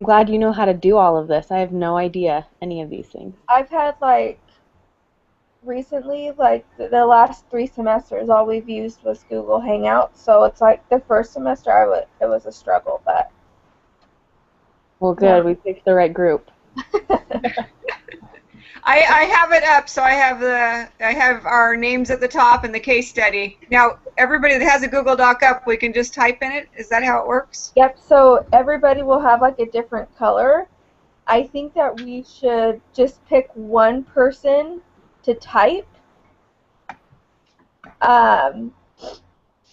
I'm glad you know how to do all of this. I have no idea any of these things. I've had like recently, like the last 3 semesters, all we've used was Google Hangouts. So it's like the first semester it was a struggle, but Well, now. good. We picked the right group. I have it up, so I have our names at the top and the case study. Now, everybody that has a Google Doc up, we can just type in it. Is that how it works? Yep, so everybody will have like a different color. I think that we should just pick one person to type. Um,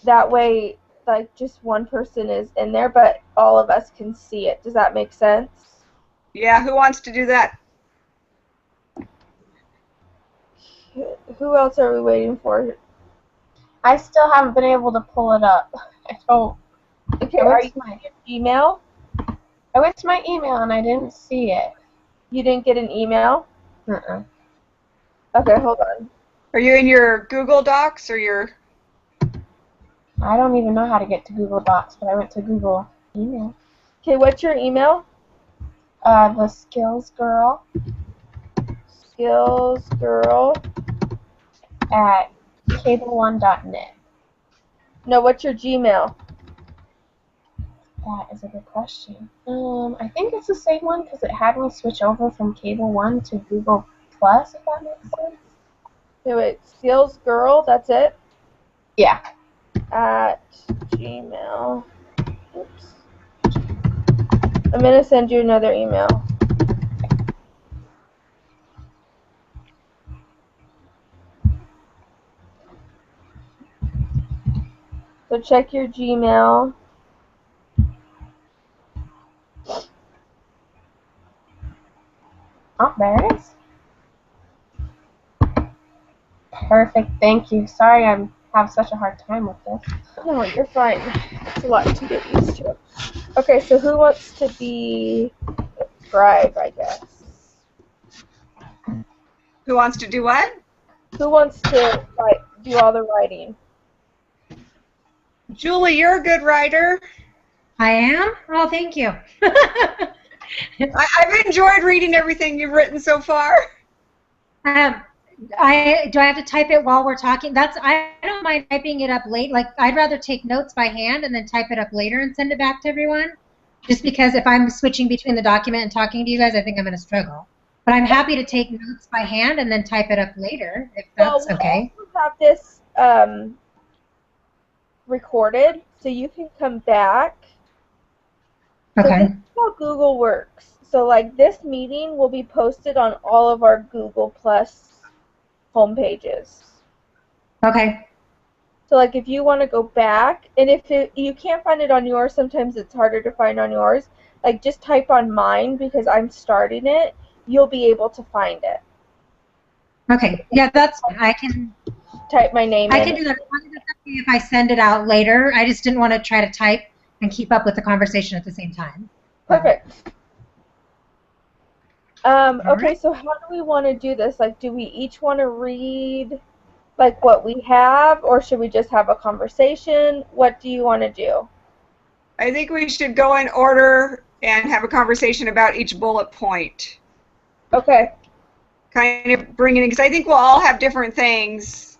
that way, like, just one person is in there, but all of us can see it. Does that make sense? Yeah, who wants to do that? Who else are we waiting for? I still haven't been able to pull it up. I don't. Okay, are you my email? I went to my email and I didn't see it. You didn't get an email? Uh-uh. Okay, hold on. Are you in your Google Docs or your... I don't even know how to get to Google Docs, but I went to Google email. Okay, what's your email? The Skills Girl at cable1.net. No, what's your Gmail? That is a good question. I think it's the same one because it had me switch over from Cable One to Google Plus, if that makes sense. Okay, wait, Skills Girl, that's it? Yeah. At Gmail. Oops. I'm going to send you another email. So check your Gmail. Oh, there it is. Perfect, thank you. Sorry I have such a hard time with this. No, you're fine. It's a lot to get used to. Okay, so who wants to be a scribe, I guess? Who wants to do what? Who wants to do all the writing? Julie, you're a good writer. I am? Oh, thank you. I've enjoyed reading everything you've written so far. Do I have to type it while we're talking? I don't mind typing it up late. Like, I'd rather take notes by hand and then type it up later and send it back to everyone. Just because if I'm switching between the document and talking to you guys, I think I'm going to struggle. But I'm happy to take notes by hand and then type it up later, if that's okay. We'll have this recorded, so you can come back. Okay. So this is how Google works. So, like, this meeting will be posted on all of our Google Plus homepages. Okay. So, like, if you want to go back, and if you can't find it on yours, sometimes it's harder to find on yours, like, just type on mine because I'm starting it. You'll be able to find it. Okay. Yeah, that's fine. I can type my name in. I can do that if I send it out later. I just didn't want to try to type and keep up with the conversation at the same time. Perfect. Okay, right. so how do we want to do this? Like, do we each want to read, like, what we have, or should we just have a conversation? What do you want to do? I think we should go in order and have a conversation about each bullet point. Okay. Kind of bring it in, because I think we'll all have different things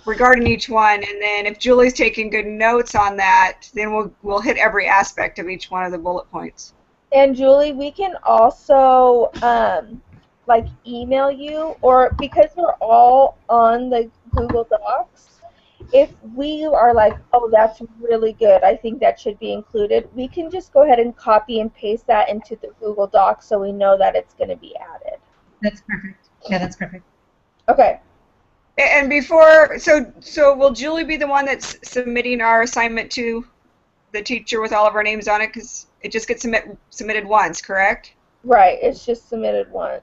regarding each one, and then if Julie's taking good notes on that, then we'll hit every aspect of each one of the bullet points. And Julie, we can also like email you, or because we're all on the Google Docs, if we are like, oh, that's really good, I think that should be included, we can just go ahead and copy and paste that into the Google Docs so we know that it's going to be added. That's perfect. Yeah, that's perfect. Okay. And before, so will Julie be the one that's submitting our assignment to the teacher with all of our names on it? Because it just gets submitted once, correct? Right, it's just submitted once.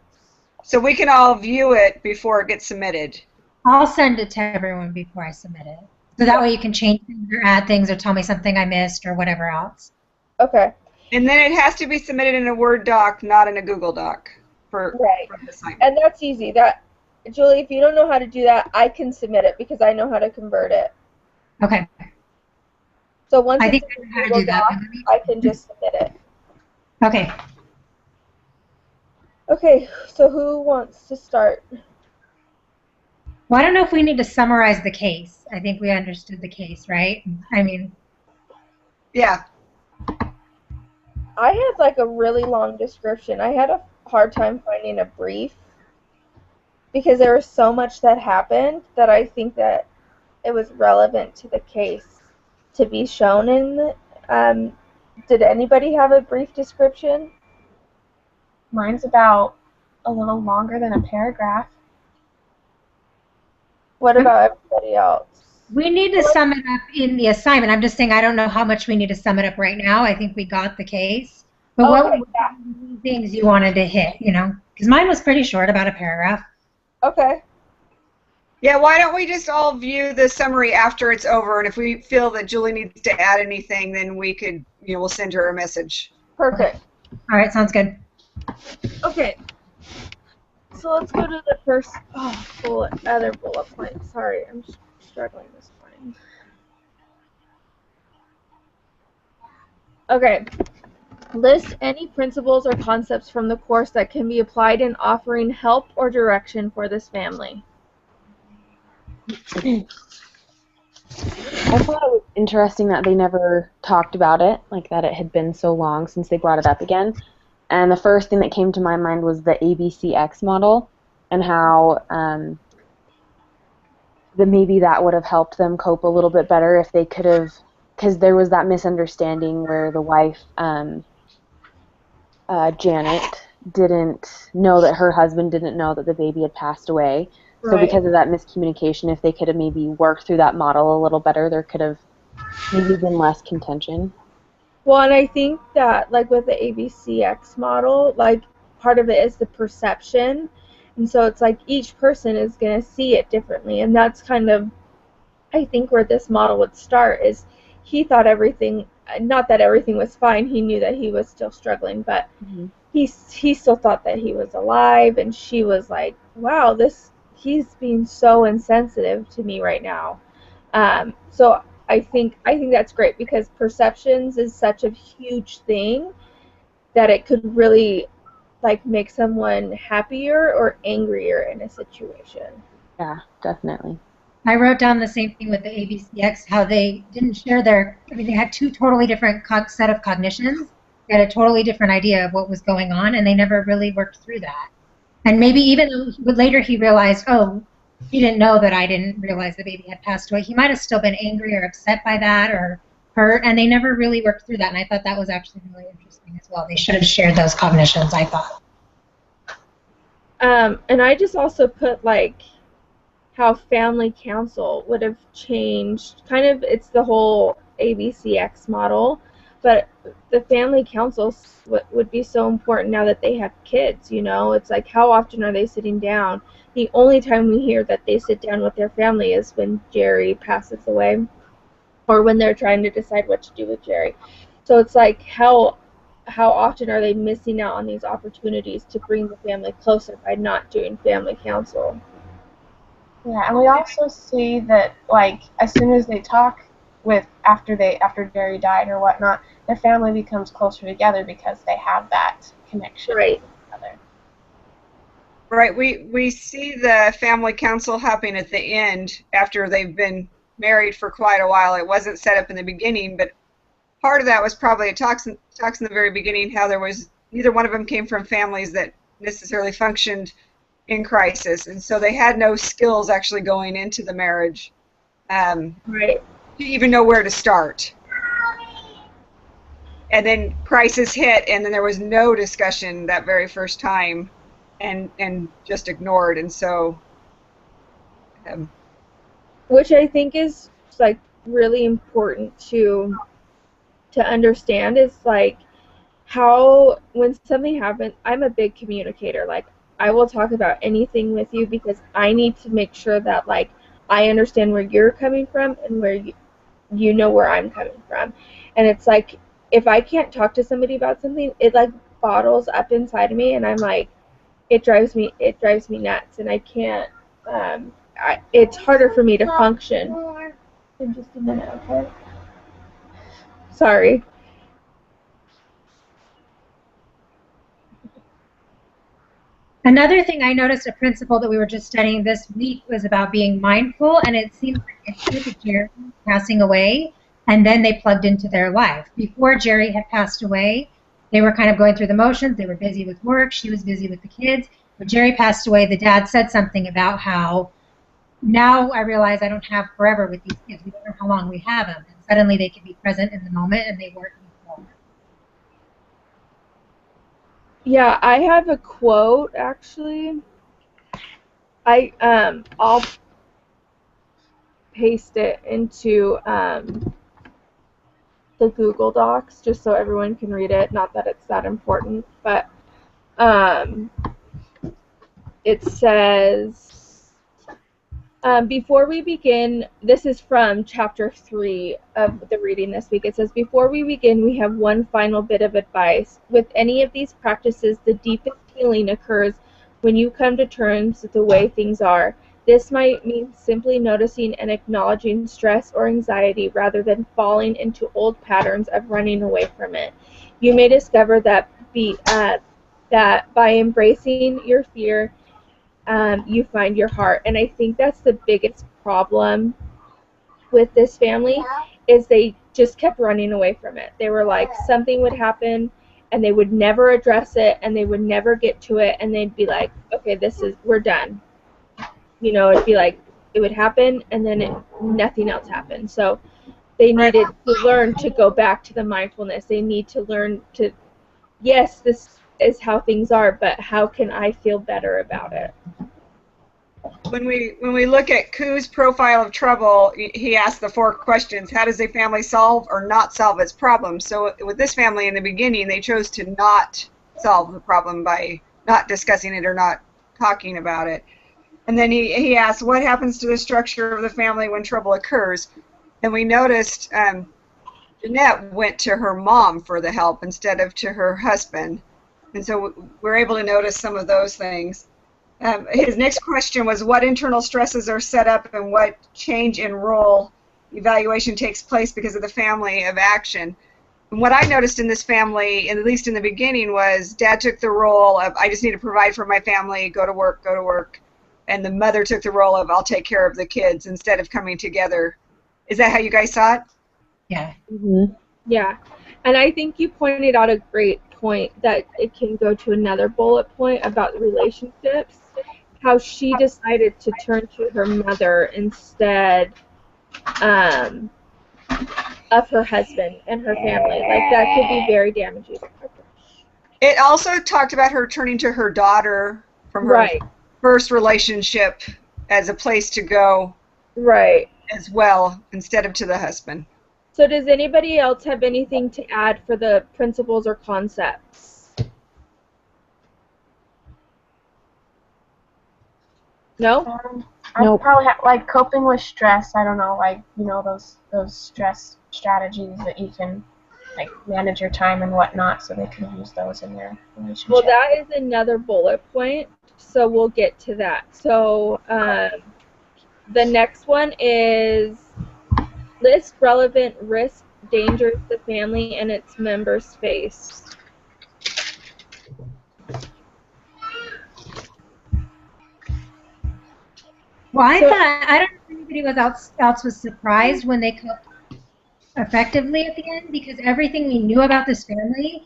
So we can all view it before it gets submitted. I'll send it to everyone before I submit it. So that way you can change things or add things or tell me something I missed or whatever else. Okay. And then it has to be submitted in a Word doc, not in a Google Doc for the assignment. And that's easy. Julie, if you don't know how to do that, I can submit it because I know how to convert it. Okay. So once I it's think in I know how to Google do that. Doc, I can just submit it. Okay. Okay, so who wants to start? Well, I don't know if we need to summarize the case. I think we understood the case, right? I mean, Yeah. I had like a really long description. I had a hard time finding a brief because there was so much that happened that I think that it was relevant to the case to be shown in the, did anybody have a brief description? Mine's about a little longer than a paragraph. What about everybody else? we need to sum it up in the assignment. I'm just saying I don't know how much we need to sum it up right now. I think we got the case. But what Okay, were the things you wanted to hit, you know? Because mine was pretty short, about a paragraph. Okay. Yeah, why don't we just all view the summary after it's over, and if we feel that Julie needs to add anything, then we could, we'll send her a message. Perfect. All right, sounds good. Okay. So let's go to the first other bullet point. Sorry, I'm struggling this morning. Okay. List any principles or concepts from the course that can be applied in offering help or direction for this family. I thought it was interesting that they never talked about it, like that it had been so long since they brought it up again. And the first thing that came to my mind was the ABCX model and how that maybe that would have helped them cope a little bit better if they could have, because there was that misunderstanding where the wife, Janet, didn't know that her husband didn't know that the baby had passed away. So Right. because of that miscommunication, if they could have maybe worked through that model a little better, there could have maybe been less contention. Well, and I think that, like with the ABCX model, like part of it is the perception. And so it's like each person is going to see it differently. And that's kind of, I think, where this model would start is he thought everything, not that everything was fine, he knew that he was still struggling, but he still thought that he was alive. And she was like, wow, he's being so insensitive to me right now. So I think that's great because perceptions is such a huge thing that it could really like make someone happier or angrier in a situation. Yeah, definitely. I wrote down the same thing with the ABCX, how they didn't share they had two totally different set of cognitions. They had a totally different idea of what was going on, and they never really worked through that. And maybe even later he realized, oh, he didn't know that I didn't realize the baby had passed away. He might have still been angry or upset by that or hurt, and they never really worked through that. And I thought that was actually really interesting as well. They should have shared those cognitions, I thought. And I just also put like how family council would have changed. Kind of, it's the whole ABCX model, but the family councils would be so important now that they have kids. It's like how often are they sitting down? The only time we hear that they sit down with their family is when Jerry passes away, or when they're trying to decide what to do with Jerry. So it's like how often are they missing out on these opportunities to bring the family closer by not doing family council? Yeah, and we also see that like as soon as they talk after Jerry died or whatnot, their family becomes closer together because they have that connection. Right. Together. Right. We see the family council happening at the end after they've been married for quite a while. It wasn't set up in the beginning, but part of that was probably it talks in the very beginning how there was neither one of them came from families that necessarily functioned in crisis, and so they had no skills actually going into the marriage Right. to even know where to start. And then crisis hit, and then there was no discussion that very first time, and just ignored. And so, which I think is like really important to understand is like how when something happens, I'm a big communicator. Like I will talk about anything with you because I need to make sure that like I understand where you're coming from and where you know where I'm coming from. And it's like if I can't talk to somebody about something, it like bottles up inside of me, and I'm like, it drives me nuts, and I can't. It's harder for me to function. In just a minute, okay? Sorry. Another thing I noticed, a principle that we were just studying this week was about being mindful, and it seems like it took Jerry passing away, and then they plugged into their life. Before Jerry had passed away, they were kind of going through the motions. They were busy with work. She was busy with the kids. When Jerry passed away, the dad said something about how, now I realize I don't have forever with these kids. We don't know how long we have them. And suddenly they can be present in the moment, and they weren't before. Yeah, I have a quote actually. I'll paste it into the Google Docs just so everyone can read it. Not that it's that important, but it says, before we begin, this is from chapter 3 of the reading this week. It says, before we begin, we have one final bit of advice. With any of these practices, the deepest healing occurs when you come to terms with the way things are. This might mean simply noticing and acknowledging stress or anxiety rather than falling into old patterns of running away from it. You may discover that by embracing your fear, you find your heart. And I think that's the biggest problem with this family, is they just kept running away from it. They were like, something would happen and they would never address it and they would never get to it, and they'd be like, okay, we're done. You know, it'd be like, it would happen and then nothing else happened. So they needed to learn to go back to the mindfulness. They need to learn to, yes, this is how things are, but how can I feel better about it? When we look at Ku's profile of trouble, he asked the 4 questions. How does a family solve or not solve its problems? So with this family in the beginning, they chose to not solve the problem by not discussing it or not talking about it. And then he asked, what happens to the structure of the family when trouble occurs? And we noticed Jeanette went to her mom for the help instead of to her husband. And so we're able to notice some of those things. His next question was, what internal stresses are set up and what change in role evaluation takes place because of the family of action? And what I noticed in this family, at least in the beginning, was Dad took the role of, I just need to provide for my family, go to work, go to work. And the mother took the role of, I'll take care of the kids, instead of coming together. Is that how you guys saw it? Yeah. Mm-hmm. Yeah. And I think you pointed out a great point that it can go to another bullet point about relationships. How she decided to turn to her mother instead of her husband and her family. Like, that could be very damaging. It also talked about her turning to her daughter from her first relationship as a place to go as well, instead of to the husband. So does anybody else have anything to add for the principles or concepts? No? I probably have, like, coping with stress. I don't know, like, you know, those stress strategies that you can, like, manage your time and whatnot, so they can use those in their relationship. Well, that is another bullet point, so we'll get to that. So the next one is list relevant risks, dangers the family and its members face. Well, I don't know if anybody else was surprised when they coped effectively at the end, because everything we knew about this family,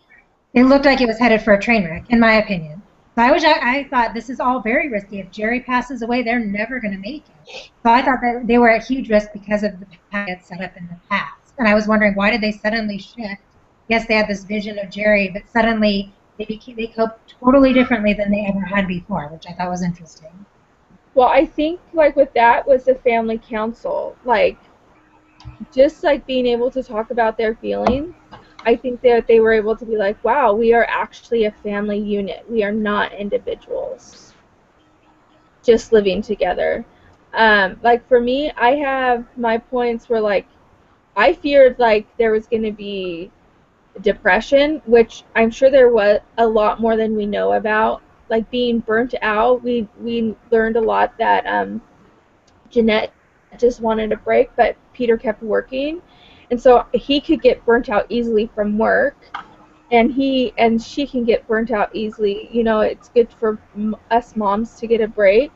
it looked like it was headed for a train wreck, in my opinion. So I thought this is all very risky. If Jerry passes away, they're never going to make it. So I thought that they were at huge risk because of the path set up in the past. And I was wondering, why did they suddenly shift? Yes, they had this vision of Jerry, but suddenly they coped totally differently than they ever had before, which I thought was interesting. Well, I think, like, with that was the family council. Like, just, like, being able to talk about their feelings. I think that they were able to be like, wow, we are actually a family unit. We are not individuals just living together. Like, for me, I have my points where, like, I feared, like, there was going to be depression, which I'm sure there was a lot more than we know about. Like, being burnt out, we learned a lot that Jeanette just wanted a break, but Peter kept working. And so he could get burnt out easily from work. and she can get burnt out easily. You know, it's good for us moms to get a break,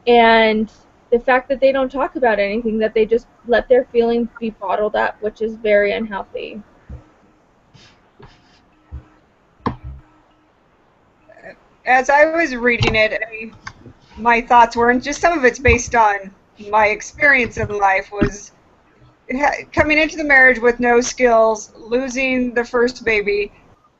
and the fact that they don't talk about anything, that they just let their feelings be bottled up, which is very unhealthy. As I was reading it, my thoughts were, and just some of it's based on my experience in life, was coming into the marriage with no skills, losing the first baby,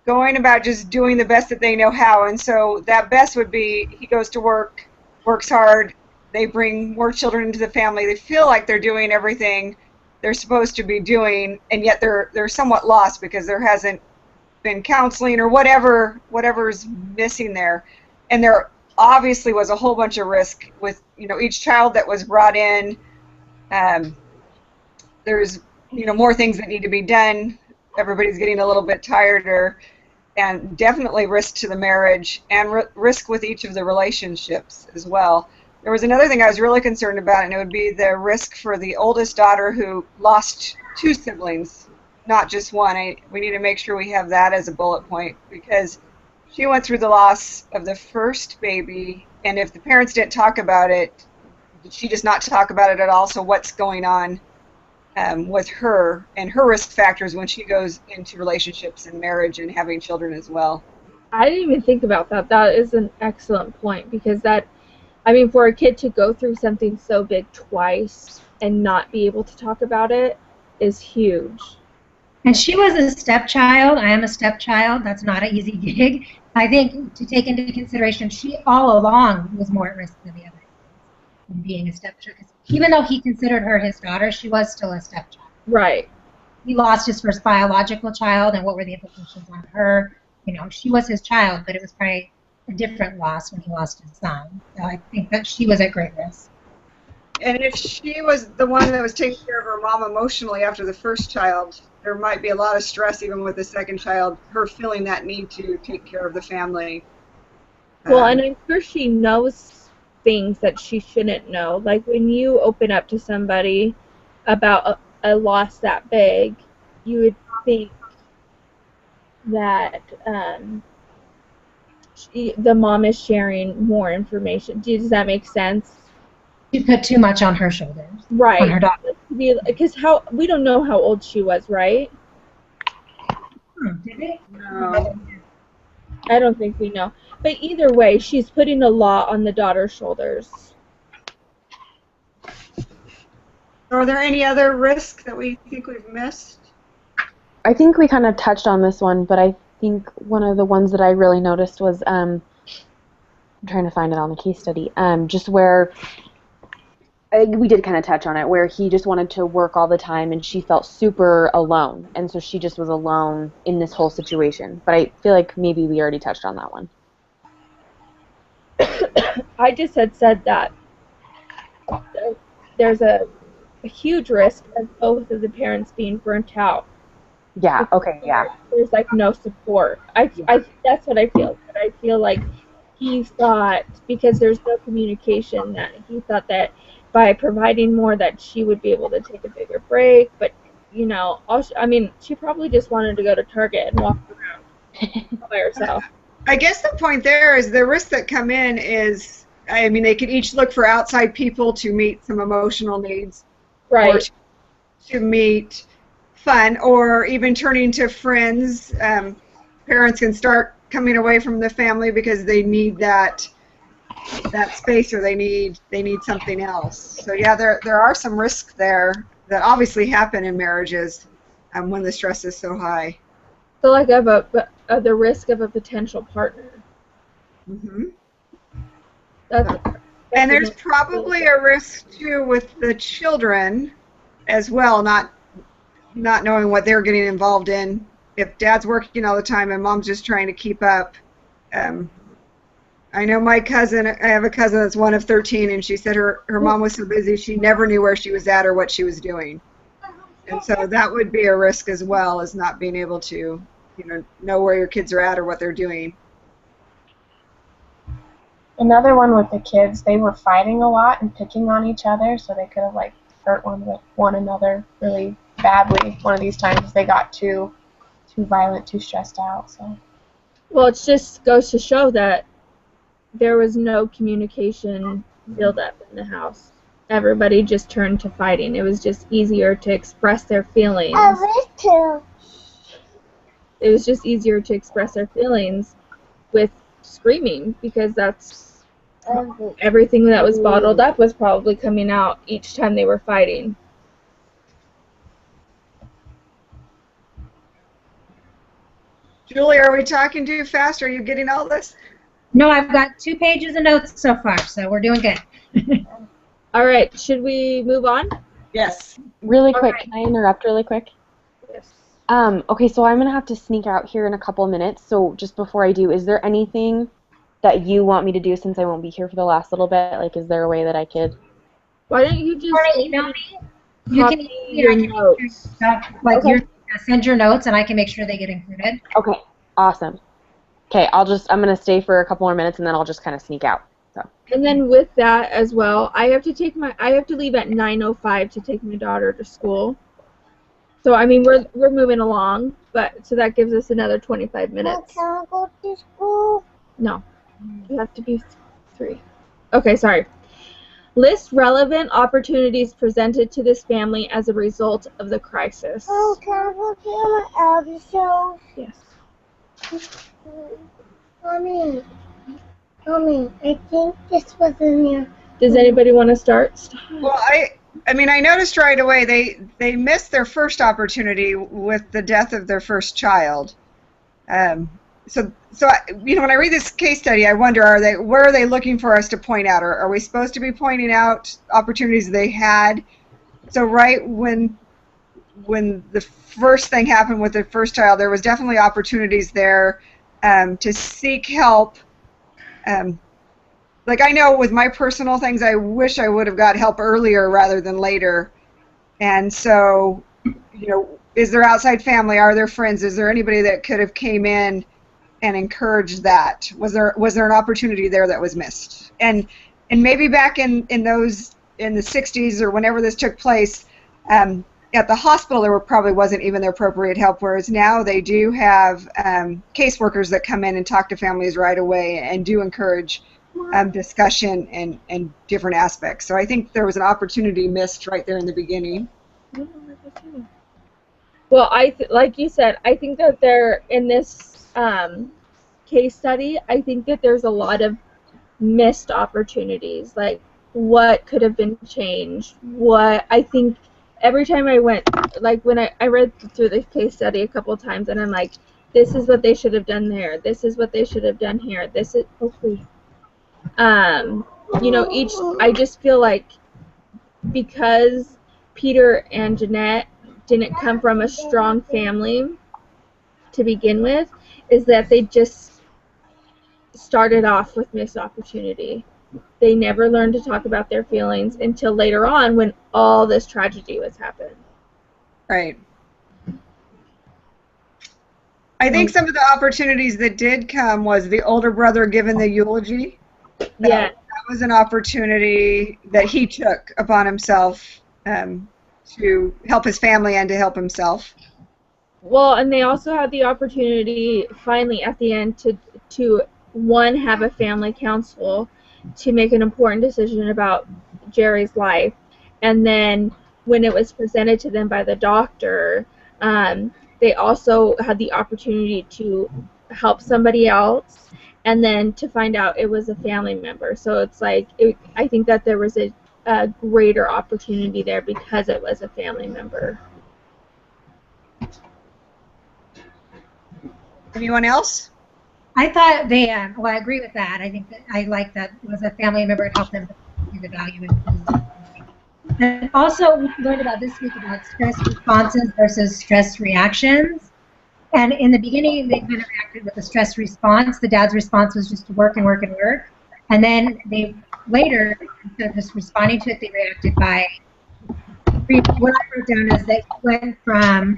going about just doing the best that they know how. And so that best would be he goes to work, works hard, they bring more children into the family, they feel like they're doing everything they're supposed to be doing, and yet they're somewhat lost because there hasn't been counseling or whatever's missing there. And there obviously was a whole bunch of risk with, you know, each child that was brought in. There's, you know, more things that need to be done. Everybody's getting a little bit tireder, and definitely risk to the marriage and risk with each of the relationships as well. There was another thing I was really concerned about, and it would be the risk for the oldest daughter who lost 2 siblings, not just one. We need to make sure we have that as a bullet point, because she went through the loss of the first baby, and if the parents didn't talk about it, she does not talk about it at all. So what's going on with her and her risk factors when she goes into relationships and marriage and having children as well. I didn't even think about that. That is an excellent point, because that, I mean, for a kid to go through something so big twice and not be able to talk about it is huge. And she was a stepchild. I am a stepchild. That's not an easy gig. I think to take into consideration, she all along was more at risk than the other in being a stepchild. Even though he considered her his daughter, she was still a stepchild. Right. He lost his first biological child, and what were the implications on her? You know, she was his child, but it was probably a different loss when he lost his son. So I think that she was at great risk. And if she was the one that was taking care of her mom emotionally after the first child, there might be a lot of stress even with the second child, her feeling that need to take care of the family. Well, and I'm sure she knows things that she shouldn't know. Like when you open up to somebody about a loss that big, you would think that the mom is sharing more information. Does that make sense? She put too much on her shoulders. Right. On her daughter. Because we don't know how old she was, right? Did they? No. I don't think we know. But either way, she's putting a lot on the daughter's shoulders. Are there any other risks that we think we've missed? I think we kind of touched on this one, but I think one of the ones that I really noticed was, I'm trying to find it on the case study, just where we did kind of touch on it, where he just wanted to work all the time and she felt super alone, and so she just was alone in this whole situation. But I feel like maybe we already touched on that one. I just had said that there's a huge risk of both of the parents being burnt out. Yeah, okay, yeah. There's like no support. I that's what I feel. But I feel like he thought, because there's no communication, that he thought that by providing more that she would be able to take a bigger break. But, you know, I mean, she probably just wanted to go to Target and walk around by herself. I guess the point there is the risks that come in is, I mean, they could each look for outside people to meet some emotional needs. Right. Or to meet fun, or even turning to friends. Parents can start coming away from the family because they need that space, or they need something else. So yeah, there are some risks there that obviously happen in marriages when the stress is so high. So like the risk of a potential partner. Mm-hmm. That's And there's probably a risk too with the children as well, not knowing what they're getting involved in. If dad's working all the time and mom's just trying to keep up. I know my cousin, I have a cousin that's one of 13, and she said her mom was so busy she never knew where she was at or what she was doing. And so that would be a risk as well, as not being able to, know where your kids are at or what they're doing. Another one with the kids, they were fighting a lot and picking on each other, so they could have hurt one another really badly one of these times if they got too too violent, too stressed out. So. Well, it just goes to show that there was no communication build-up in the house. Everybody just turned to fighting. It was just easier to express their feelings. It was just easier to express their feelings with screaming, because that's everything that was bottled up was probably coming out each time they were fighting. Julie, are we talking too fast? Are you getting all this? No, I've got 2 pages of notes so far, so we're doing good. All right, should we move on? Yes. Really quick, Alright. can I interrupt really quick? Yes. Okay, so I'm going to have to sneak out here in a couple minutes, so just before I do, is there anything that you want me to do since I won't be here for the last little bit? Like, is there a way that I could? Why don't you You want to just email me? You can copy email me, your I can make sure notes? stuff, like Okay. you're send your notes and I can make sure they get included. Okay, awesome. Okay, I'm going to stay for a couple more minutes and then I'll just kind of sneak out. So. And then with that as well, I have to leave at 9:05 to take my daughter to school. So I mean we're moving along, but so that gives us another 25 minutes. Can I go to school? No. You have to be 3. Okay, sorry. List relevant opportunities presented to this family as a result of the crisis. Oh, can I go to my episode? Yes. Mommy, I think this was in here. Does anybody want to start? Well, I mean, I noticed right away they missed their first opportunity with the death of their first child. So when I read this case study, I wonder, where are they looking for us to point out? Or are we supposed to be pointing out opportunities they had? So right when the first thing happened with the first child, there was definitely opportunities there to seek help. Like I know with my personal things, I wish I would have got help earlier rather than later. And so, is there outside family? Are there friends? Is there anybody that could have came in and encouraged that? Was there an opportunity there that was missed? And maybe back in the 60s or whenever this took place, at the hospital there probably wasn't even the appropriate help, whereas now they do have caseworkers that come in and talk to families right away and do encourage discussion and different aspects. So I think there was an opportunity missed right there in the beginning. Well, like you said, I think that there in this case study, I think that there's a lot of missed opportunities. Like what could have been changed? What I think every time I went, like when I read through the case study a couple times, and I'm like, this is what they should have done there. This is what they should have done here. This is hopefully. I just feel like because Peter and Jeanette didn't come from a strong family to begin with, is that they just started off with missed opportunity. They never learned to talk about their feelings until later on when all this tragedy was happening. Right. I think some of the opportunities that did come was the older brother giving the eulogy. Yeah. That was an opportunity that he took upon himself to help his family and to help himself. Well, and they also had the opportunity finally at the end to one, have a family council to make an important decision about Jerry's life. And then when it was presented to them by the doctor, they also had the opportunity to help somebody else and then to find out it was a family member. So it's like, I think that there was a greater opportunity there because it was a family member. Anyone else? I thought they, well, I agree with that. I think that I like that it was a family member to help them see the value in. And also, we learned about this week about stress responses versus stress reactions. And in the beginning, they kind of reacted with a stress response. The dad's response was just to work and work and work. And then they later, instead of just responding to it, they reacted by, what I wrote down is they went from,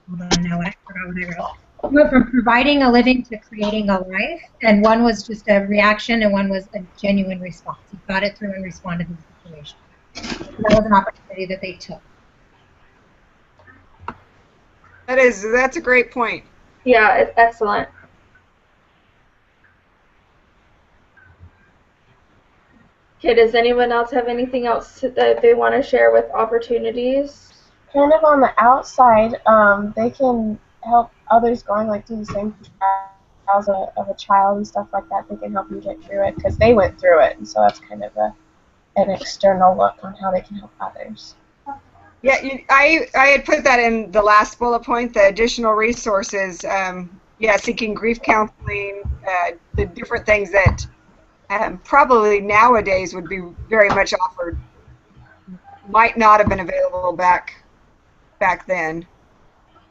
hold on now, I forgot what I wrote. We went from providing a living to creating a life, and one was just a reaction and one was a genuine response. He thought it through and responded to the situation. That was an opportunity that they took. That's a great point. Yeah, it's excellent. Okay, does anyone else have anything else that they want to share with opportunities? Kind of on the outside, they can help others going like through the same trials of a child and stuff like that. They can help them get through it because they went through it, and so that's kind of an external look on how they can help others. Yeah, I had put that in the last bullet point, the additional resources. Yeah, seeking grief counseling, the different things that probably nowadays would be very much offered, might not have been available back then.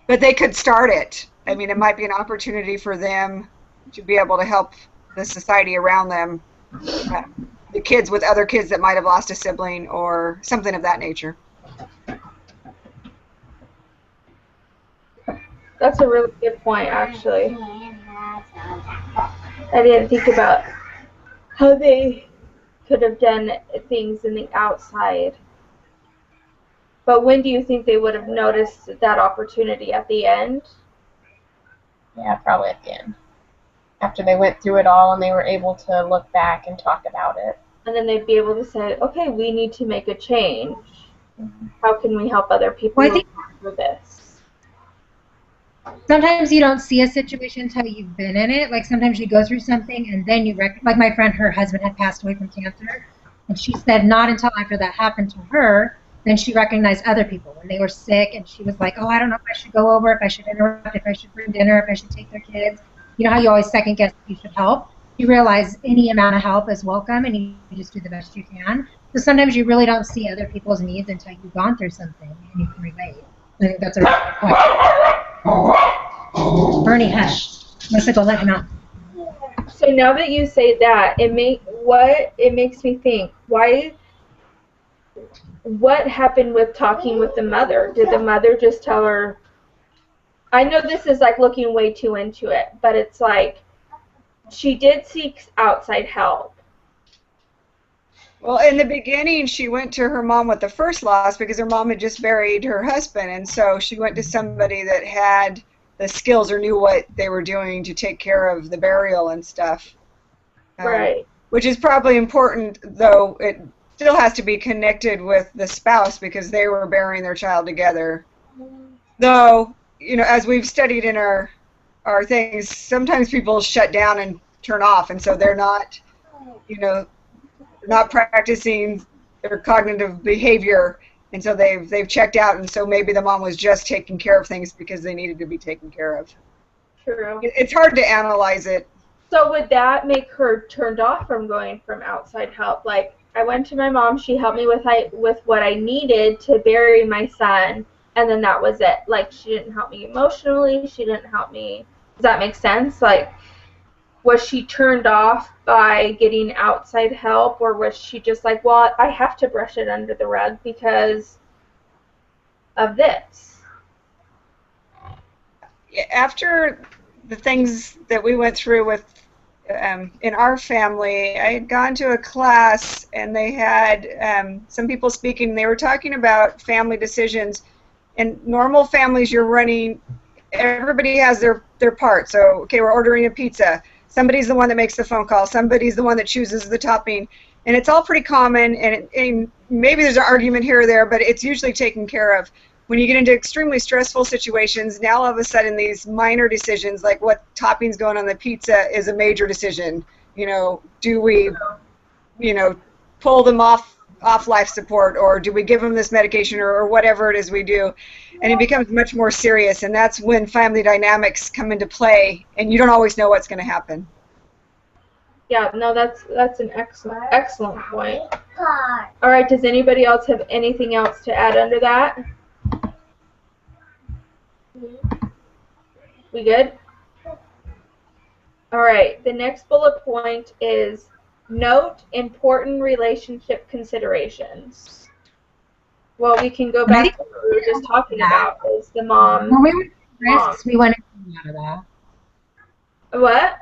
But they could start it. I mean, it might be an opportunity for them to be able to help the society around them, the kids with other kids that might have lost a sibling or something of that nature. That's a really good point, actually. I didn't think about how they could have done things in the outside. But when do you think they would have noticed that opportunity? At the end? Yeah, probably at the end. After they went through it all and they were able to look back and talk about it. And then they'd be able to say, okay, we need to make a change. How can we help other people Well, I think through this? sometimes you don't see a situation until you've been in it. Like sometimes you go through something and then you like my friend, her husband had passed away from cancer, and she said not until after that happened to her then she recognized other people when they were sick, and she was like, oh, I don't know if I should go over, if I should interrupt, if I should bring dinner, if I should take their kids. You know how you always second guess if you should help? You realize any amount of help is welcome, and you just do the best you can. So sometimes you really don't see other people's needs until you've gone through something and you can relate. I think that's a really good point. Bernie, hush. Melissa, go let him out. So now that you say that, it makes me think, what happened with talking with the mother? Did the mother just tell her? I know this is like looking way too into it, but it's like she did seek outside help. Well, in the beginning, she went to her mom with the first loss because her mom had just buried her husband, and so she went to somebody that had the skills or knew what they were doing to take care of the burial and stuff. Right. Which is probably important, though it still has to be connected with the spouse because they were burying their child together. Though, you know, as we've studied in our things, sometimes people shut down and turn off, and so they're not, you know, not practicing their cognitive behavior, and so they've checked out, and so maybe the mom was just taking care of things because they needed to be taken care of. True. It's hard to analyze it. So would that make her turned off from going from outside help? Like, I went to my mom, she helped me with what I needed to bury my son, and then that was it. Like, she didn't help me emotionally, she didn't help me. Does that make sense? Like, was she turned off by getting outside help, or was she just like, well, I have to brush it under the rug because of this? After the things that we went through with in our family, I had gone to a class and they had some people speaking. They were talking about family decisions. In normal families, you're running, everybody has their part. So, okay, we're ordering a pizza. Somebody's the one that makes the phone call. Somebody's the one that chooses the topping. And it's all pretty common, and maybe there's an argument here or there, but it's usually taken care of. When you get into extremely stressful situations, now all of a sudden these minor decisions, like what topping's going on the pizza, is a major decision. You know, do we, you know, pull them off life support, or do we give them this medication, or whatever it is we do? And it becomes much more serious, and that's when family dynamics come into play, and you don't always know what's going to happen. Yeah, no, that's an excellent point. All right, does anybody else have anything else to add under that? We good? All right, the next bullet point is note important relationship considerations. Well, we can go back to what we were just talking about, is the mom. When we were risks, we went out of that. What?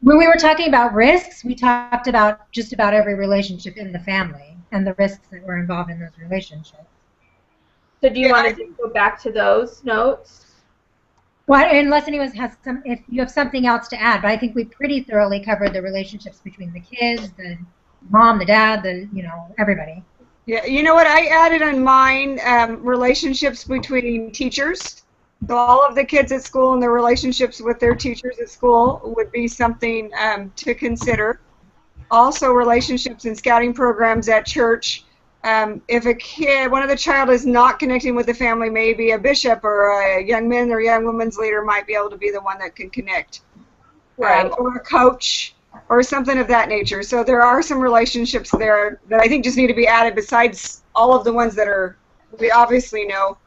When we were talking about risks, we talked about just about every relationship in the family and the risks that were involved in those relationships. So do you want to go back to those notes? Well, unless anyone has if you have something else to add, but I think we pretty thoroughly covered the relationships between the kids, the mom, the dad, everybody. Yeah, you know what I added on mine? Relationships between teachers. So all of the kids at school and their relationships with their teachers at school would be something to consider. Also, relationships in scouting programs at church. If a kid, one of the child is not connecting with the family, maybe a bishop or a young man or young woman's leader might be able to be the one that can connect. Right. Or a coach or something of that nature. So there are some relationships there that I think just need to be added besides all of the ones that we obviously know,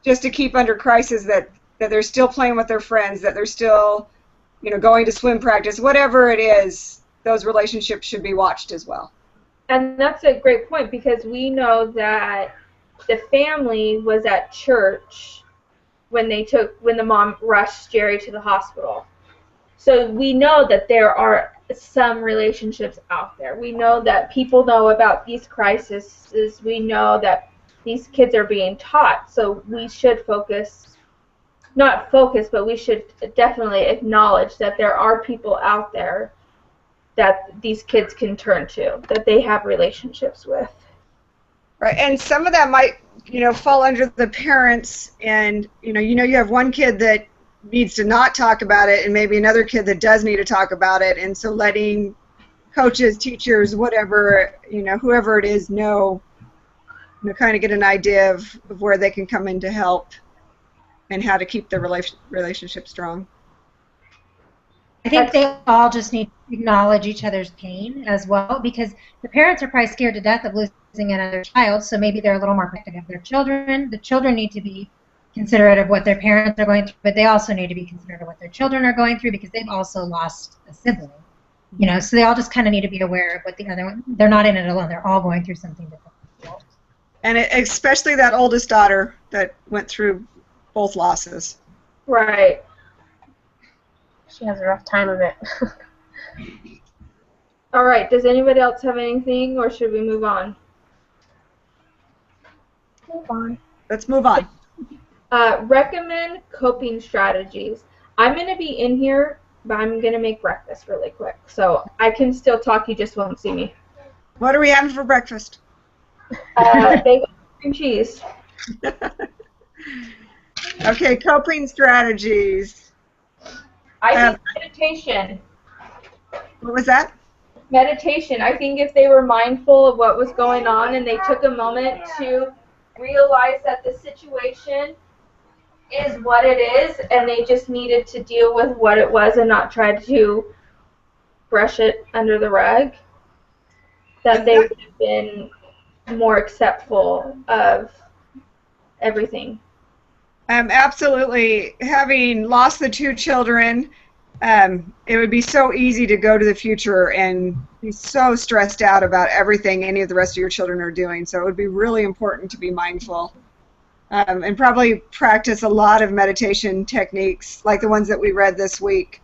just to keep under crisis that they're still playing with their friends, that they're still, going to swim practice, whatever it is, those relationships should be watched as well. And that's a great point because we know that the family was at church when the mom rushed Jerry to the hospital. So we know that there are some relationships out there. We know that people know about these crises. We know that these kids are being taught. So we should but we should definitely acknowledge that there are people out there that these kids can turn to, that they have relationships with. Right, and some of that might, fall under the parents, and you have one kid that needs to not talk about it, and maybe another kid that does need to talk about it, and so letting coaches, teachers, whatever, whoever it is, know, kind of get an idea of where they can come in to help, and how to keep the relationship strong. I think they all just need to acknowledge each other's pain as well, because the parents are probably scared to death of losing another child, so maybe they're a little more protective of their children. The children need to be considerate of what their parents are going through, but they also need to be considerate of what their children are going through because they've also lost a sibling. So they all just kind of need to be aware of what the other one, they're not in it alone, they're all going through something different. And especially that oldest daughter that went through both losses. Right. She has a rough time of it. All right, does anybody else have anything, or should we move on? Move on. Let's move on. Recommend coping strategies. I'm going to be in here, but I'm going to make breakfast really quick. So I can still talk, you just won't see me. What are we having for breakfast? Bagel and cheese. Okay, coping strategies. I think meditation. What was that? Meditation. I think if they were mindful of what was going on and they took a moment to realize that the situation is what it is and they just needed to deal with what it was and not try to brush it under the rug, that they would have been more acceptful of everything. Absolutely. Having lost the two children, it would be so easy to go to the future and be so stressed out about everything any of the rest of your children are doing. So it would be really important to be mindful and probably practice a lot of meditation techniques like the ones that we read this week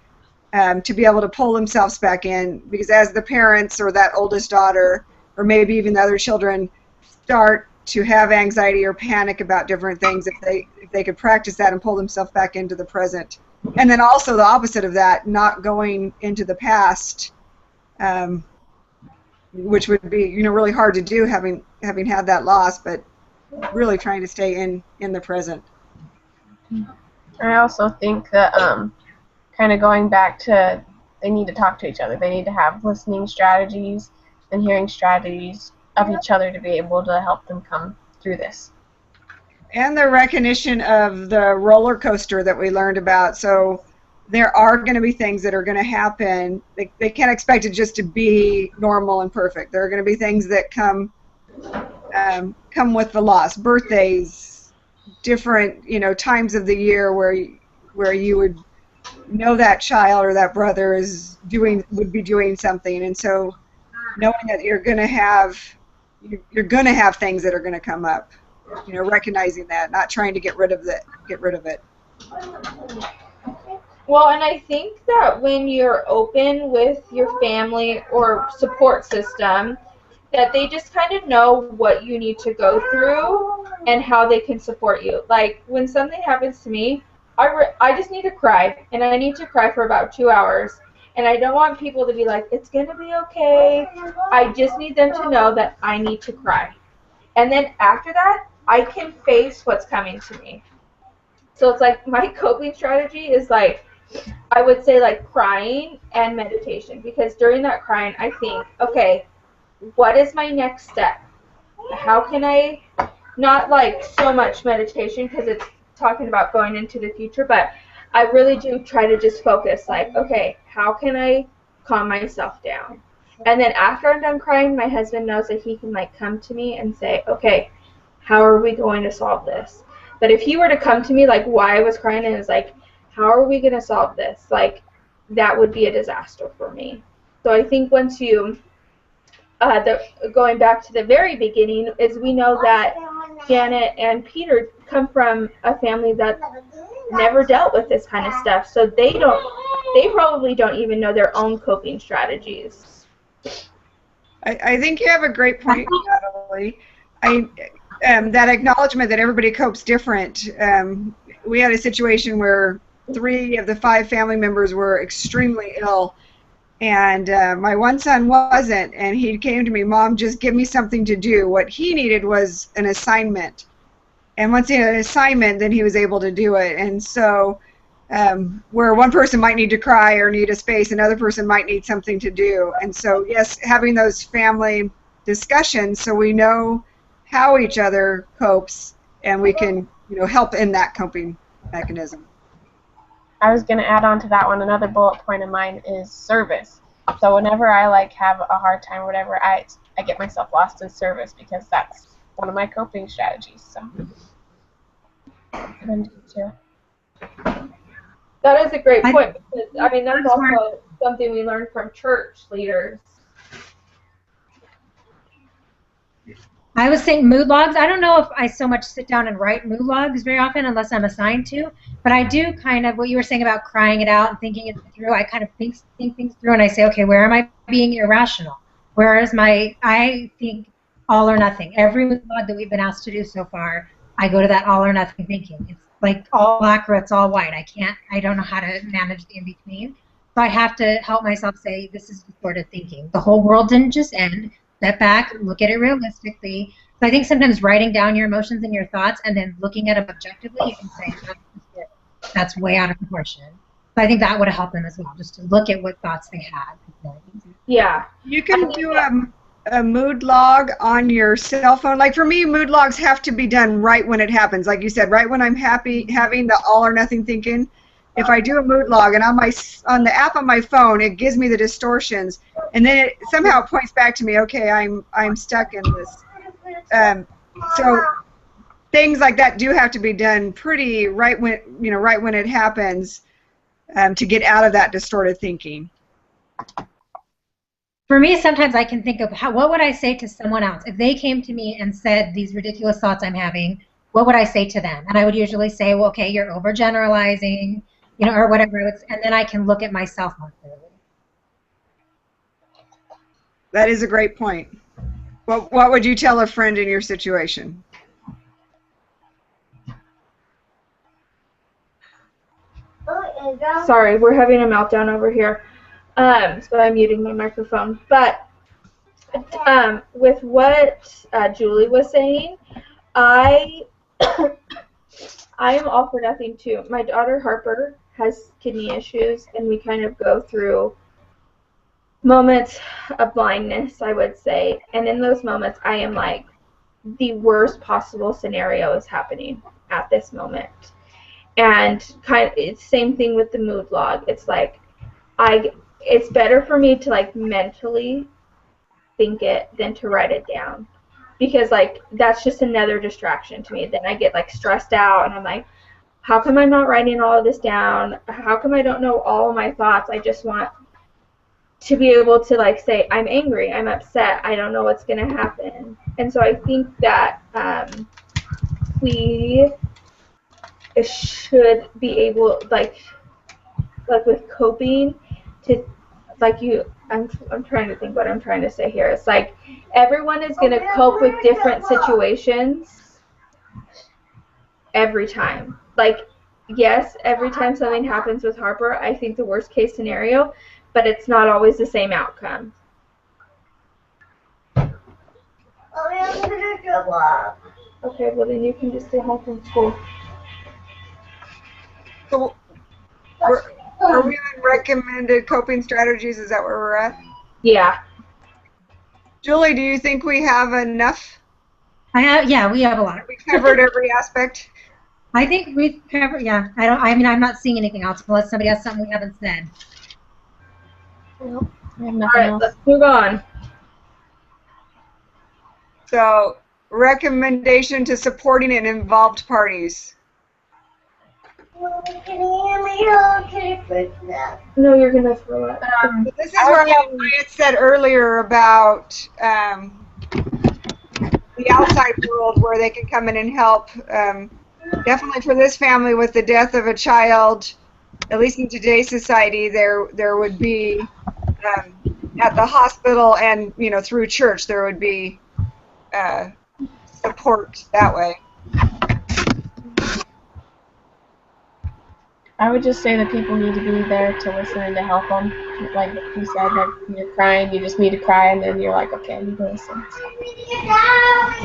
to be able to pull themselves back in, because as the parents or that oldest daughter or maybe even the other children start to have anxiety or panic about different things, if they could practice that and pull themselves back into the present. And then also the opposite of that, not going into the past, which would be really hard to do having had that loss, but really trying to stay in the present. I also think that kind of going back to they need to talk to each other. They need to have listening strategies and hearing strategies of each other to be able to help them come through this. And the recognition of the roller coaster that we learned about. So there are going to be things that are going to happen. They can't expect it just to be normal and perfect. There are going to be things that come with the loss. Birthdays, different times of the year where you would know that child or that brother would be doing something, and so knowing that you're going to have things that are going to come up. Recognizing that, not trying to get rid of it. Well, and I think that when you're open with your family or support system, that they just kind of know what you need to go through and how they can support you. Like, when something happens to me, I just need to cry, and I need to cry for about 2 hours. And I don't want people to be like, it's going to be okay. I just need them to know that I need to cry. And then after that, I can face what's coming to me. So it's like my coping strategy is like, I would say like crying and meditation. Because during that crying, I think, okay, what is my next step? How can I, not like so much meditation because it's talking about going into the future, but I really do try to just focus like, okay, how can I calm myself down? And then after I'm done crying, my husband knows that he can like come to me and say, okay, how are we going to solve this? But if he were to come to me like why I was crying and is like, how are we going to solve this? Like that would be a disaster for me. So I think once you, going back to the very beginning, is we know that Janet and Peter come from a family that never dealt with this kind of stuff, so they probably don't even know their own coping strategies. I think you have a great point, Natalie. That acknowledgement that everybody copes different. We had a situation where 3 of the 5 family members were extremely ill, and my one son wasn't, and he came to me, Mom, just give me something to do. What he needed was an assignment. And once he had an assignment, then he was able to do it. And so where one person might need to cry or need a space, another person might need something to do. And so, yes, having those family discussions so we know how each other copes and we can, help in that coping mechanism. I was going to add on to that one, another bullet point of mine is service. So whenever I like have a hard time or whatever, I get myself lost in service because that's one of my coping strategies. So too. That is a great point because I mean that's also something we learned from church leaders. I was saying mood logs. I don't know if I so much sit down and write mood logs very often unless I'm assigned to, but I do kind of, what you were saying about crying it out and thinking it through, I kind of think things through and I say, okay, where am I being irrational? Where is I think all or nothing. Every mood log that we've been asked to do so far, I go to that all or nothing thinking. It's like all black or it's all white. I don't know how to manage the in-between. So I have to help myself say, this is distorted thinking. The whole world didn't just end. Step back, look at it realistically. So I think sometimes writing down your emotions and your thoughts and then looking at them objectively, you can say, that's way out of proportion. So I think that would help them as well, just to look at what thoughts they had. Yeah. You can do a mood log on your cell phone. Like for me, mood logs have to be done right when it happens. Like you said, right when I'm happy, having the all or nothing thinking. If I do a mood log and on the app on my phone, it gives me the distortions, and then it somehow points back to me. Okay, I'm stuck in this. So things like that do have to be done pretty right when it happens, to get out of that distorted thinking. For me, sometimes I can think of what would I say to someone else if they came to me and said these ridiculous thoughts I'm having. What would I say to them? And I would usually say, well, okay, you're overgeneralizing. Or whatever, and then I can look at myself more clearly. That is a great point. What would you tell a friend in your situation? Sorry, we're having a meltdown over here, so I'm muting my microphone. But with what Julie was saying, I am all for nothing too. My daughter Harper has kidney issues, and we kind of go through moments of blindness, I would say. And in those moments, I am like, the worst possible scenario is happening at this moment. And it's same thing with the mood log. It's like, it's better for me to like mentally think it than to write it down. Because like that's just another distraction to me. Then I get like stressed out and I'm like, how come I'm not writing all of this down? How come I don't know all of my thoughts? I just want to be able to like say, I'm angry, I'm upset, I don't know what's going to happen. And so I think that we should be able, like with coping, to I'm trying to think what I'm trying to say here. It's like everyone is going to cope with different situations every time. Like yes, every time something happens with Harper, I think the worst case scenario, but it's not always the same outcome. Mommy, I'm gonna throw up. Okay, well then you can just stay home from school. So, are we on recommended coping strategies? Is that where we're at? Yeah. Julie, do you think we have enough? Yeah, we have a lot. We covered every aspect? I think we've covered, yeah. I'm not seeing anything else unless somebody has something we haven't said. Nope, I have All nothing right, else. let's move on. So, recommendation to supporting and involved parties. Mommy, can you hear me? Oh, can you fix that? No, you're gonna throw it. This is what I had said earlier about the outside world where they can come in and help. Definitely for this family with the death of a child, at least in today's society, there would be at the hospital and through church there would be support that way. I would just say that people need to be there to listen and to help them. Like you said, like you're crying, you just need to cry, and then you're like, okay, I need to listen.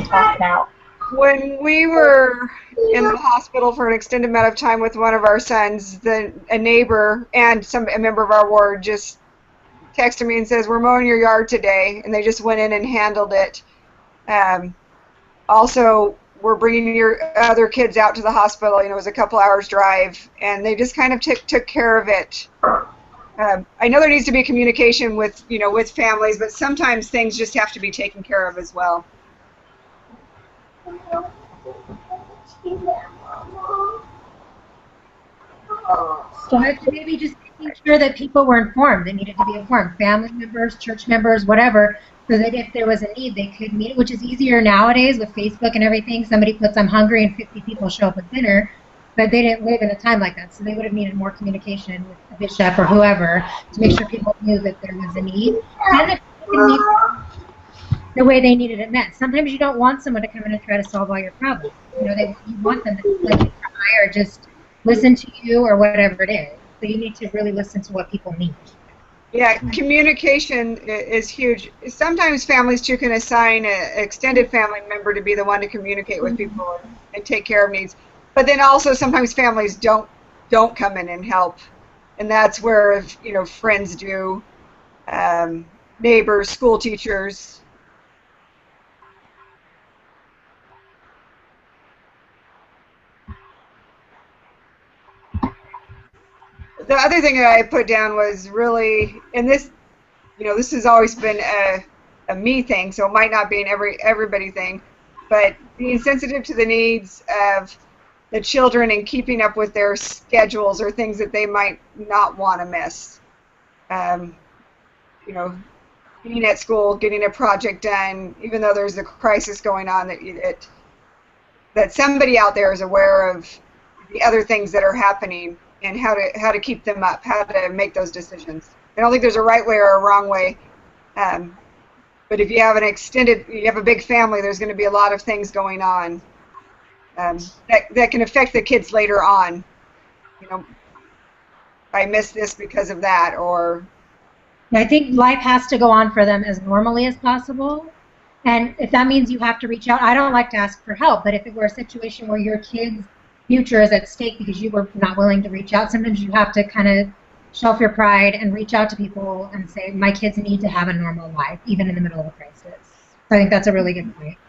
Talk it out. When we were in the hospital for an extended amount of time with one of our sons, a neighbor and a member of our ward just texted me and says, "We're mowing your yard today," and they just went in and handled it. Also, we're bringing your other kids out to the hospital. It was a couple hours drive, and they just kind of took care of it. I know there needs to be communication with with families, but sometimes things just have to be taken care of as well. So maybe just making sure that people were informed. They needed to be informed. Family members, church members, whatever, so that if there was a need, they could meet, which is easier nowadays with Facebook and everything. Somebody puts, "I'm hungry," and 50 people show up with dinner, but they didn't live in a time like that, so they would have needed more communication with the bishop or whoever to make sure people knew that there was a need, and that people could meet the way they needed it met. Sometimes you don't want someone to come in and try to solve all your problems. You want them to let you try or just listen to you or whatever it is. So you need to really listen to what people need. Yeah, communication is huge. Sometimes families too can assign an extended family member to be the one to communicate with people and take care of needs. But then also sometimes families don't come in and help, and that's where friends do, neighbors, school teachers. The other thing that I put down was really, and this, this has always been a me thing, so it might not be an everybody thing, but being sensitive to the needs of the children and keeping up with their schedules or things that they might not want to miss. Being at school, getting a project done, even though there's a crisis going on, that somebody out there is aware of the other things that are happening and how to keep them up, how to make those decisions. I don't think there's a right way or a wrong way, but if you have you have a big family, there's going to be a lot of things going on that can affect the kids later on. I missed this because of that, or. I think life has to go on for them as normally as possible. And if that means you have to reach out, I don't like to ask for help, but if it were a situation where your kid's future is at stake because you were not willing to reach out, sometimes you have to kind of shelf your pride and reach out to people and say, my kids need to have a normal life, even in the middle of a crisis. So I think that's a really good point.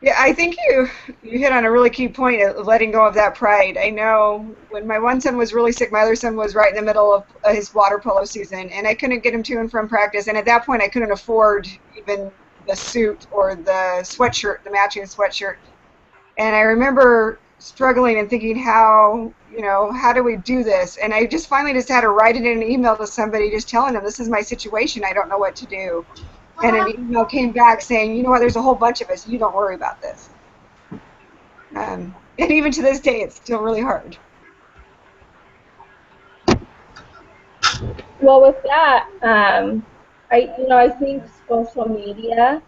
Yeah, I think you hit on a really key point of letting go of that pride. I know when my one son was really sick, my other son was right in the middle of his water polo season, and I couldn't get him to and from practice, and at that point I couldn't afford even the suit or the sweatshirt, the matching sweatshirt. And I remember struggling and thinking, how do we do this? And I just finally just had to write it in an email to somebody just telling them, this is my situation, I don't know what to do. And an email came back saying, you know what, there's a whole bunch of us, you don't worry about this. And even to this day, it's still really hard. Well, with that, I think social media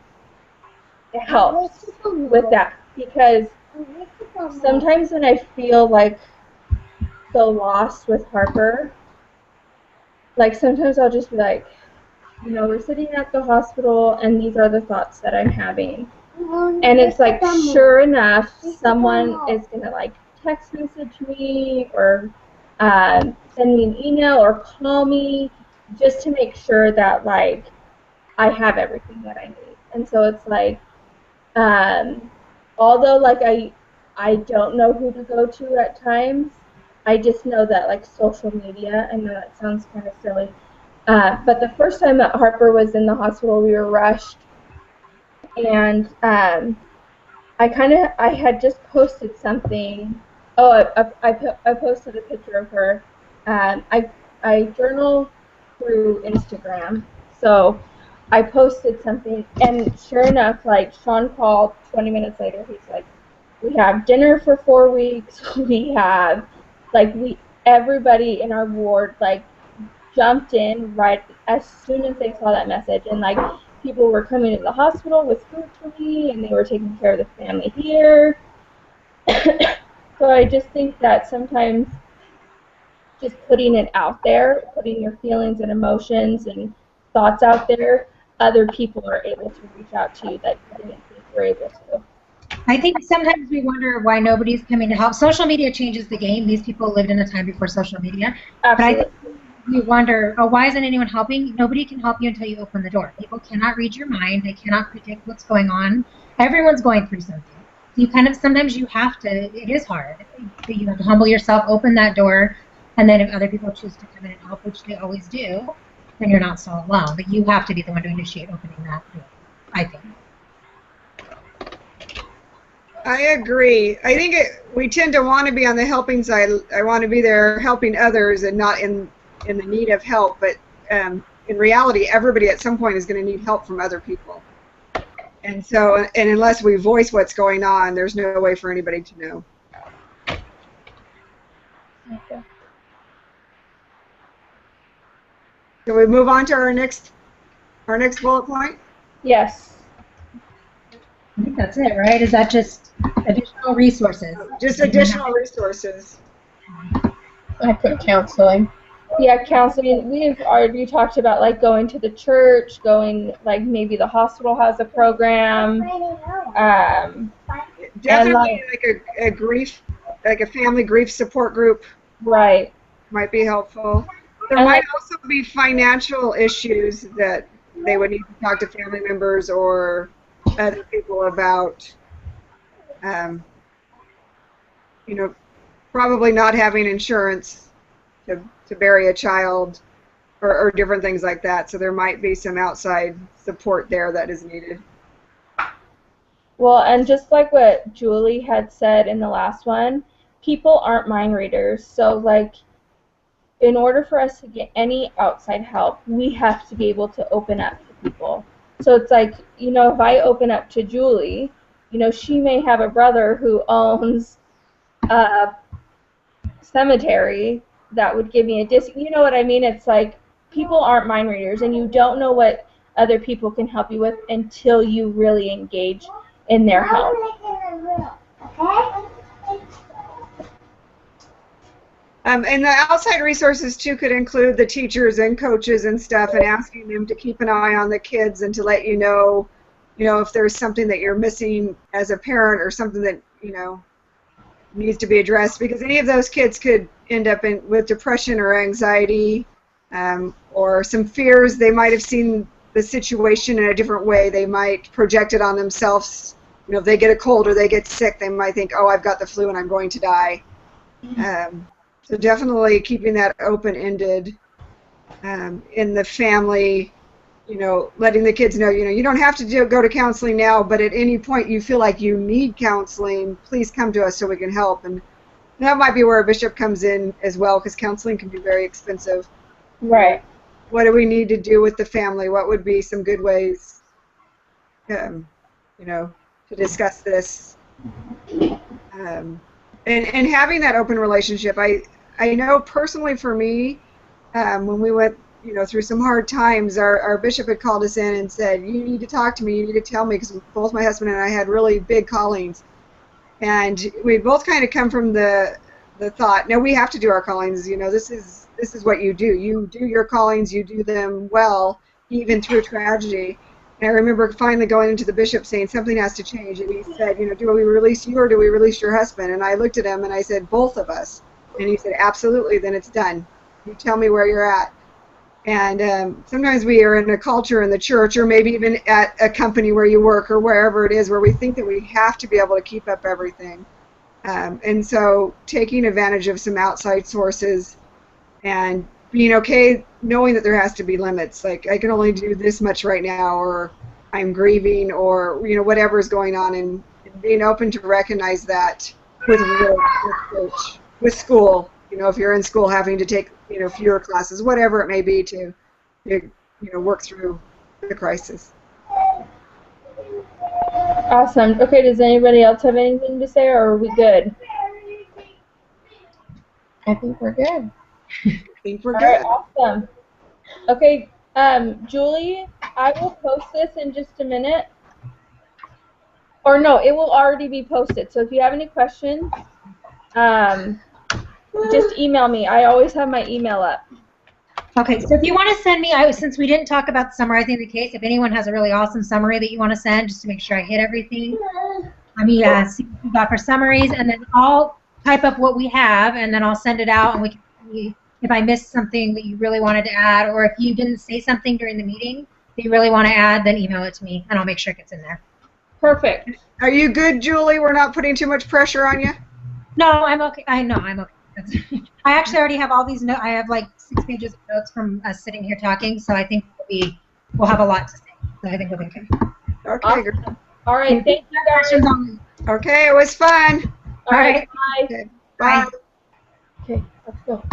helps with that, because sometimes when I feel like so lost with Harper, like sometimes I'll just be like, you know, we're sitting at the hospital and these are the thoughts that I'm having. And it's like, sure enough, someone is going to like text message me or send me an email or call me just to make sure that like I have everything that I need. And so it's like, although like I don't know who to go to at times, I just know that like social media, I know that sounds kind of silly, but the first time that Harper was in the hospital, we were rushed, and I had just posted something. Oh, I posted a picture of her. I journal through Instagram, so I posted something, and sure enough, like Sean called 20 minutes later. He's like, "We have dinner for 4 weeks. We have like everybody in our ward like jumped in right as soon as they saw that message, and like people were coming to the hospital with food for me, and they were taking care of the family here." So I just think that sometimes just putting it out there, putting your feelings and emotions and thoughts out there, other people are able to reach out to you that you didn't think were able to. I think sometimes we wonder why nobody's coming to help. Social media changes the game. These people lived in a time before social media. Absolutely. But I think we wonder, oh, why isn't anyone helping? Nobody can help you until you open the door. People cannot read your mind. They cannot predict what's going on. Everyone's going through something. You kind of, sometimes you have to, it is hard. You have to humble yourself, open that door, and then if other people choose to come in and help, which they always do, then you're not so alone. But you have to be the one to initiate opening that door, I think. I agree. I think we tend to want to be on the helping side. I want to be there helping others and not in the need of help. But in reality, everybody at some point is going to need help from other people. And so, and unless we voice what's going on, there's no way for anybody to know. Okay. Can we move on to our next bullet point? Yes. I think that's it, right? Is that just additional resources? Just additional resources. I put counseling. Yeah, counseling. We've already talked about like going to the church, going like maybe the hospital has a program. Definitely like a grief, like a family grief support group. Right. Might be helpful. There And might also be financial issues that they would need to talk to family members or other people about. You know, probably not having insurance to bury a child or different things like that. So there might be some outside support there that is needed. Well, and just like what Julie had said in the last one, people aren't mind readers. So like, in order for us to get any outside help, we have to be able to open up to people. So it's like, you know, if I open up to Julie, you know, she may have a brother who owns a cemetery that would give me a disc. You know what I mean? It's like people aren't mind readers, and you don't know what other people can help you with until you really engage in their help. And the outside resources too could include the teachers and coaches and stuff, and asking them to keep an eye on the kids and to let you know if there's something that you're missing as a parent or something that needs to be addressed, because any of those kids could end up with depression or anxiety, or some fears. They might have seen the situation in a different way. They might project it on themselves. If they get a cold or they get sick, they might think, oh, I've got the flu and I'm going to die. So definitely keeping that open-ended in the family, letting the kids know, you don't have to go to counseling now, but at any point you feel like you need counseling, please come to us so we can help. And that might be where a bishop comes in as well, because counseling can be very expensive. Right. What do we need to do with the family? What would be some good ways, to discuss this? And having that open relationship. I know personally for me, when we went through some hard times, our bishop had called us in and said, you need to talk to me, you need to tell me, because both my husband and I had really big callings. And we both kind of come from the thought, no, we have to do our callings. You know, this is what you do. You do your callings, you do them well, even through tragedy. And I remember finally going into the bishop saying something has to change. And he said, you know, do we release you or do we release your husband? And I looked at him and I said, both of us. And he said, absolutely, then it's done. You tell me where you're at. And sometimes we are in a culture in the church or maybe even at a company where you work or wherever it is where we think that we have to be able to keep up everything. And so taking advantage of some outside sources and being okay knowing that there has to be limits. Like, I can only do this much right now, or I'm grieving, or, you know, whatever is going on, and being open to recognize that with work, with church, with school. You know, if you're in school having to take, you know, fewer classes, whatever it may be, to you know, work through the crisis. Awesome. Okay, does anybody else have anything to say, or are we good? I think we're good. I think we're All good. right, awesome. Okay, Julie, I will post this in just a minute. Or no, it will already be posted. So if you have any questions, just email me. I always have my email up. Okay, so if you want to send me, since we didn't talk about summarizing the case, if anyone has a really awesome summary that you want to send, just to make sure I hit everything, let me see what we got for summaries, and then I'll type up what we have, and then I'll send it out, and we can see if I missed something that you really wanted to add, or if you didn't say something during the meeting that you really want to add, then email it to me, and I'll make sure it gets in there. Perfect. Are you good, Julie? We're not putting too much pressure on you? No, I'm okay. I'm okay. I actually already have all these notes. I have like 6 pages of notes from us sitting here talking, so I think we'll have a lot to say. So I think we'll be okay. Okay. Awesome. All right, thank you guys. Okay, it was fun. All right, bye. Okay, bye. Okay, let's go.